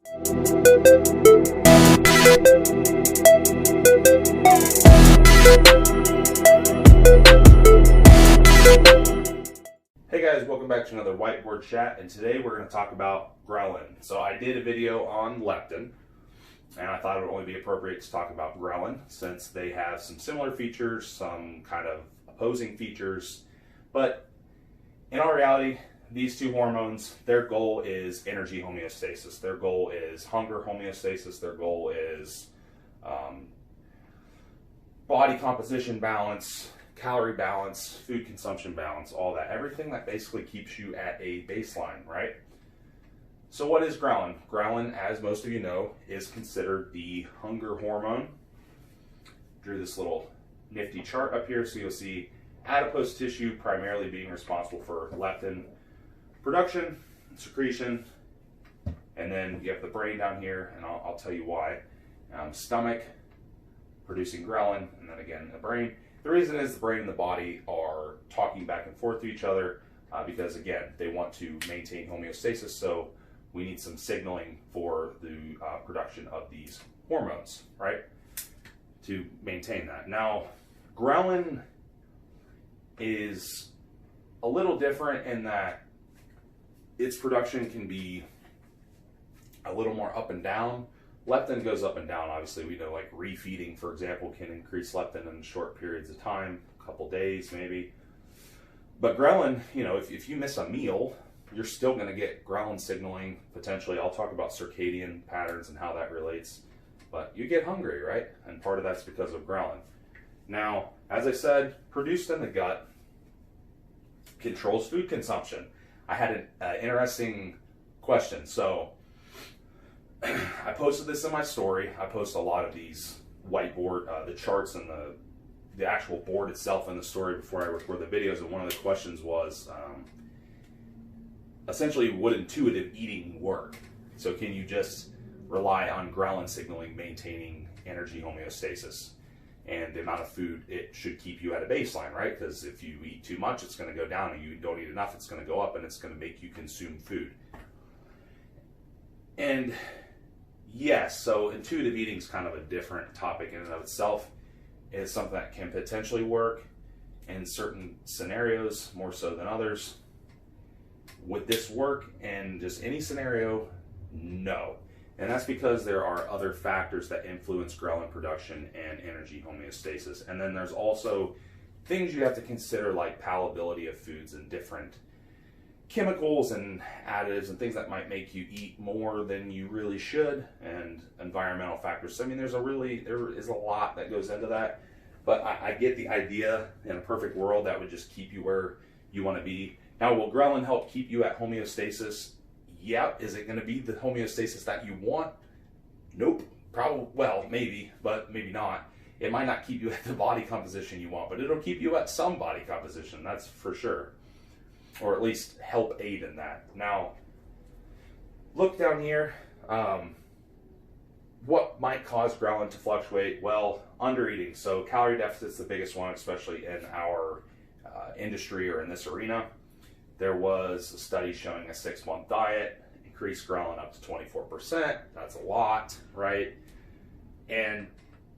Hey guys, welcome back to another whiteboard chat, and today we're going to talk about ghrelin. So I did a video on leptin, and I thought it would only be appropriate to talk about ghrelin since they have some similar features, some kind of opposing features, but in all reality, these two hormones, their goal is energy homeostasis. Their goal is hunger homeostasis. Their goal is body composition balance, calorie balance, food consumption balance, all that. Everything that basically keeps you at a baseline, right? So what is ghrelin? Ghrelin, as most of you know, is considered the hunger hormone. Drew this little nifty chart up here so you'll see adipose tissue primarily being responsible for leptin production, secretion, and then you have the brain down here, and I'll tell you why. Stomach producing ghrelin, and then again the brain. The reason is the brain and the body are talking back and forth to each other because, again, they want to maintain homeostasis, so we need some signaling for the production of these hormones, right, to maintain that. Now, ghrelin is a little different in that its production can be a little more up and down. Leptin goes up and down. Obviously, we know like refeeding, for example, can increase leptin in short periods of time, a couple days maybe. But ghrelin, you know, if you miss a meal, you're still going to get ghrelin signaling potentially. I'll talk about circadian patterns and how that relates. But you get hungry, right? And part of that's because of ghrelin. Now, as I said, produced in the gut, controls food consumption. I had an interesting question. So I posted this in my story. I post a lot of these whiteboard, the charts and the actual board itself in the story before I record the videos. And one of the questions was essentially, would intuitive eating work? So can you just rely on ghrelin signaling maintaining energy homeostasis? And the amount of food it should keep you at a baseline, right? Because if you eat too much, it's going to go down, and you don't eat enough, it's going to go up, and it's going to make you consume food. And yes, so intuitive eating is kind of a different topic in and of itself. It's something that can potentially work in certain scenarios, more so than others. Would this work in just any scenario? No. And that's because there are other factors that influence ghrelin production and energy homeostasis. And then there's also things you have to consider, like palatability of foods and different chemicals and additives and things that might make you eat more than you really should, and environmental factors. So I mean, there is a lot that goes into that, but I get the idea. In a perfect world, that would just keep you where you want to be. Now, will ghrelin help keep you at homeostasis? Yeah. Is it going to be the homeostasis that you want? Nope. Probably, well, maybe, but maybe not. It might not keep you at the body composition you want, but it'll keep you at some body composition, that's for sure. Or at least help aid in that. Now, look down here. What might cause ghrelin to fluctuate? Well, undereating. So calorie deficits is the biggest one, especially in our industry or in this arena. There was a study showing a 6-month diet increased ghrelin up to 24%. That's a lot, right? And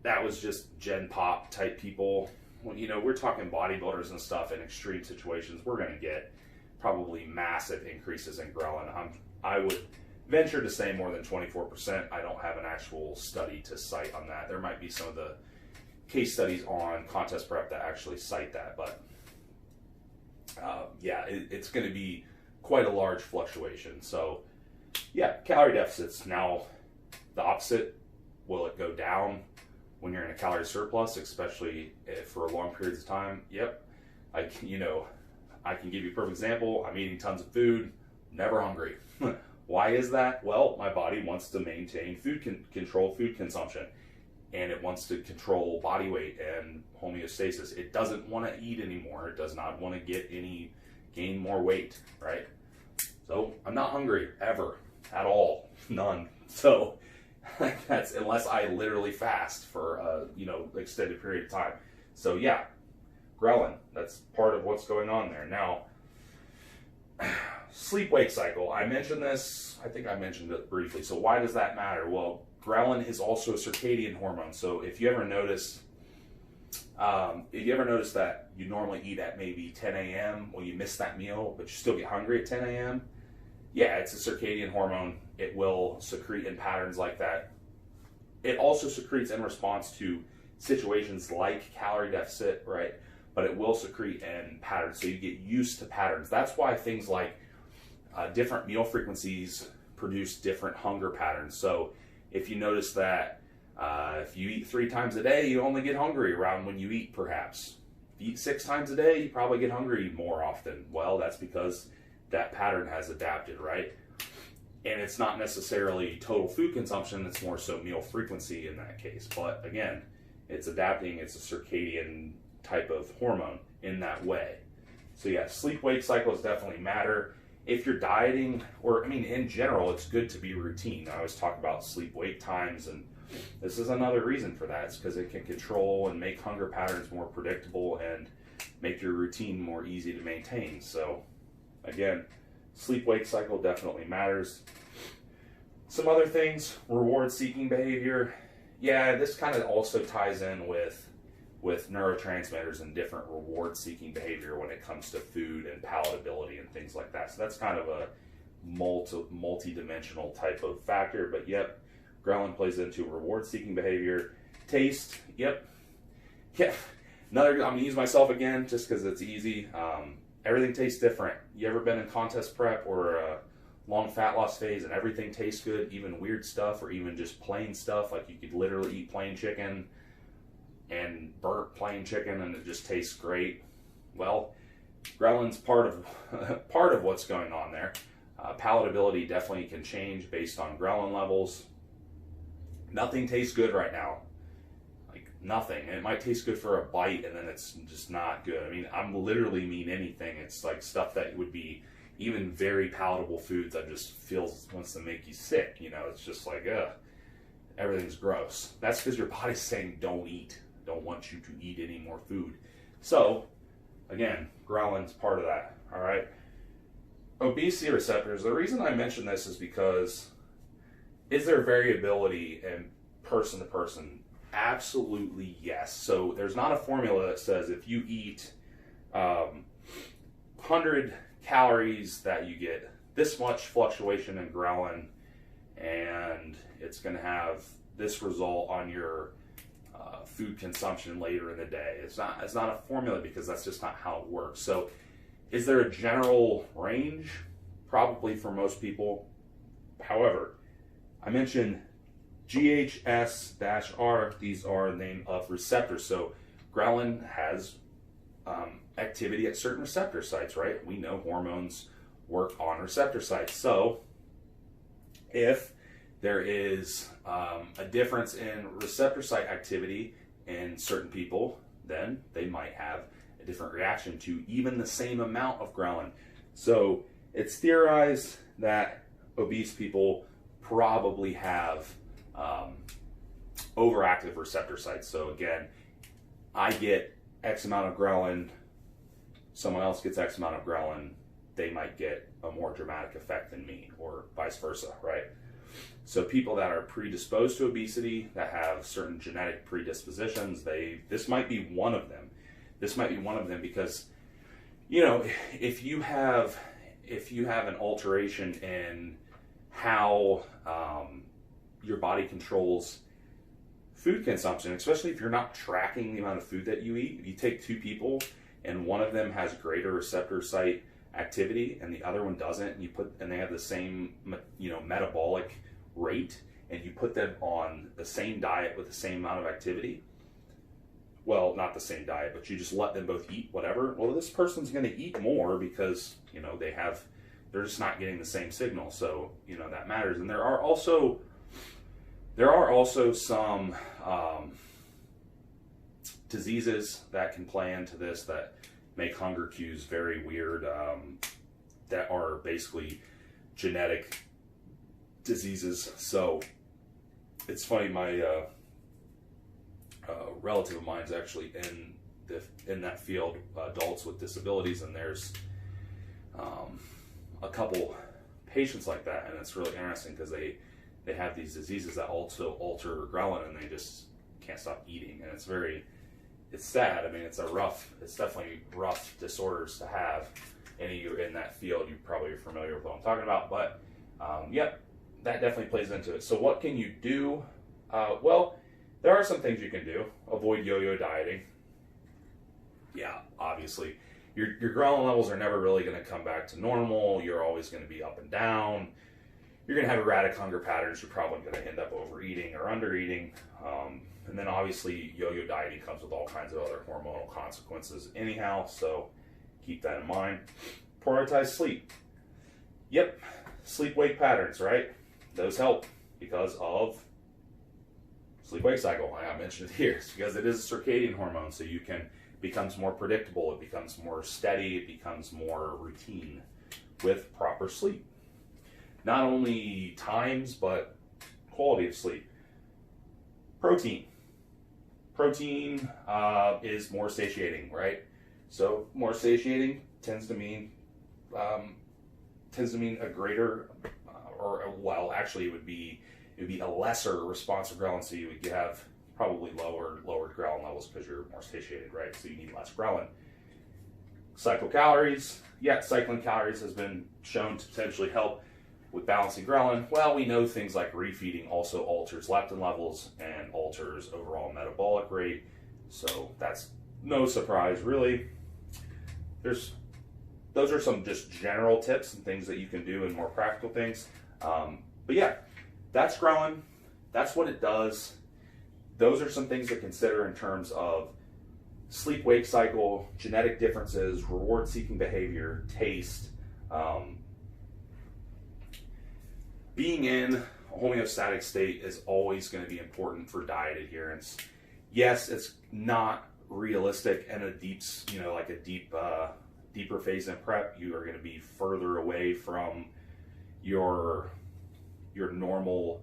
that was just gen pop type people. Well, you know, we're talking bodybuilders and stuff in extreme situations. We're going to get probably massive increases in ghrelin. I would venture to say more than 24%. I don't have an actual study to cite on that. There might be some of the case studies on contest prep that actually cite that, but yeah, it's going to be quite a large fluctuation. So yeah, calorie deficits. Now, the opposite, will it go down when you're in a calorie surplus, especially for long periods of time? Yep. I can give you a perfect example. I'm eating tons of food, never hungry. Why is that? Well, my body wants to maintain control food consumption, and it wants to control body weight and homeostasis. It doesn't want to eat anymore. It does not want to gain more weight, right? So I'm not hungry ever, at all, none. So that's unless I literally fast for a extended period of time. So yeah, ghrelin, that's part of what's going on there. Now, sleep-wake cycle. I mentioned this, I think I mentioned it briefly. So why does that matter? Well, ghrelin is also a circadian hormone. So if you ever notice that you normally eat at maybe 10 a.m., well, you miss that meal, but you still get hungry at 10 a.m., yeah, it's a circadian hormone. It will secrete in patterns like that. It also secretes in response to situations like calorie deficit, right? But it will secrete in patterns, so you get used to patterns. That's why things like different meal frequencies produce different hunger patterns. So if you notice that if you eat 3 times a day, you only get hungry around when you eat, perhaps. If you eat 6 times a day, you probably get hungry more often. Well, that's because that pattern has adapted, right? And it's not necessarily total food consumption, it's more so meal frequency in that case. But again, it's adapting, it's a circadian type of hormone in that way. So yeah, sleep-wake cycles definitely matter. If you're dieting, or I mean, in general, it's good to be routine. I always talk about sleep-wake times, and this is another reason for that. It's because it can control and make hunger patterns more predictable and make your routine more easy to maintain. So again, sleep-wake cycle definitely matters. Some other things, reward-seeking behavior. Yeah, this kind of also ties in with neurotransmitters and different reward-seeking behavior when it comes to food and palatability and things like that. So that's kind of a multi-dimensional type of factor. But yep, ghrelin plays into reward-seeking behavior. Taste, yep. Yeah, I'm going to use myself again just because it's easy. Everything tastes different. You ever been in contest prep or a long fat loss phase and everything tastes good, even weird stuff or even just plain stuff, like you could literally eat plain chicken and burnt plain chicken and it just tastes great? Well, ghrelin's part of what's going on there. Palatability definitely can change based on ghrelin levels. Nothing tastes good right now. Nothing. It might taste good for a bite and then it's just not good. I mean, I'm literally mean anything. It's like stuff that would be even very palatable foods that just wants to make you sick. You know, it's just like, ugh, everything's gross. That's because your body's saying don't eat. Don't want you to eat any more food. So, again, ghrelin's part of that. All right. Obesity receptors. The reason I mention this is because is there variability in person to person? Absolutely yes. So there's not a formula that says if you eat 100 calories that you get this much fluctuation in ghrelin and it's going to have this result on your food consumption later in the day. It's not a formula because that's just not how it works. So is there a general range? Probably for most people. However, I mentioned GHS-R, these are the name of receptors. So ghrelin has activity at certain receptor sites, right? We know hormones work on receptor sites. So if there is a difference in receptor site activity in certain people, then they might have a different reaction to even the same amount of ghrelin. So it's theorized that obese people probably have overactive receptor sites. So again, I get X amount of ghrelin, someone else gets X amount of ghrelin, they might get a more dramatic effect than me, or vice versa, right? So people that are predisposed to obesity, that have certain genetic predispositions, this might be one of them. This might be one of them because, you know, if you have an alteration in how your body controls food consumption, especially if you're not tracking the amount of food that you eat. If you take 2 people and one of them has greater receptor site activity and the other one doesn't, and they have the same, you know, metabolic rate, and you put them on the same diet with the same amount of activity, well, not the same diet, but you just let them both eat whatever, well, this person's going to eat more because, you know, they're just not getting the same signal. So, you know, that matters. And there are also some diseases that can play into this that make hunger cues very weird, that are basically genetic diseases. So it's funny, my relative of mine is actually in that field, adults with disabilities, and there's a couple patients like that, and it's really interesting because they have these diseases that also alter ghrelin, and they just can't stop eating, and it's sad. I mean, it's definitely rough disorders to have. Any of you in that field, you probably are familiar with what I'm talking about, but yep, that definitely plays into it. So what can you do? Well, there are some things you can do. Avoid yo-yo dieting. Yeah, obviously. Your ghrelin levels are never really going to come back to normal. You're always going to be up and down. You're going to have erratic hunger patterns. You're probably going to end up overeating or undereating. And then obviously yo-yo dieting comes with all kinds of other hormonal consequences anyhow, so keep that in mind. Prioritize sleep. Yep, sleep-wake patterns, right? Those help because of sleep-wake cycle. I mentioned it here. It's because it is a circadian hormone, so becomes more predictable, it becomes more steady, it becomes more routine with proper sleep. Not only times, but quality of sleep. Protein. Protein is more satiating, right? So more satiating tends to mean a greater, actually it would be a lesser response to ghrelin, so you would have probably lowered ghrelin levels because you're more satiated, right? So you need less ghrelin. Cycle calories. Yeah, cycling calories has been shown to potentially help with balancing ghrelin. Well, we know things like refeeding also alters leptin levels and alters overall metabolic rate. So that's no surprise, really. Those are some just general tips and things that you can do and more practical things. But yeah, that's ghrelin. That's what it does. Those are some things to consider in terms of sleep-wake cycle, genetic differences, reward-seeking behavior, taste. Being in a homeostatic state is always going to be important for diet adherence. Yes, it's not realistic and deeper phase in prep. You are going to be further away from your normal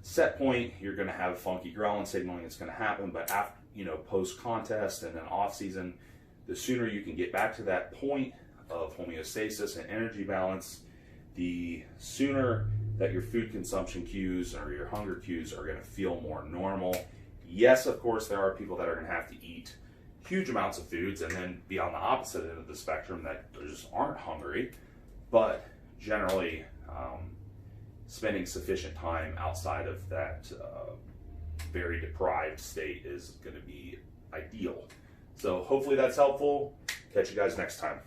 set point. You're going to have funky ghrelin signaling. It's going to happen, but after, post contest and then off season, the sooner you can get back to that point of homeostasis and energy balance, the sooner that your food consumption cues or your hunger cues are going to feel more normal. Yes, of course, there are people that are going to have to eat huge amounts of foods and then be on the opposite end of the spectrum that just aren't hungry, but generally spending sufficient time outside of that very deprived state is going to be ideal. So hopefully that's helpful. Catch you guys next time.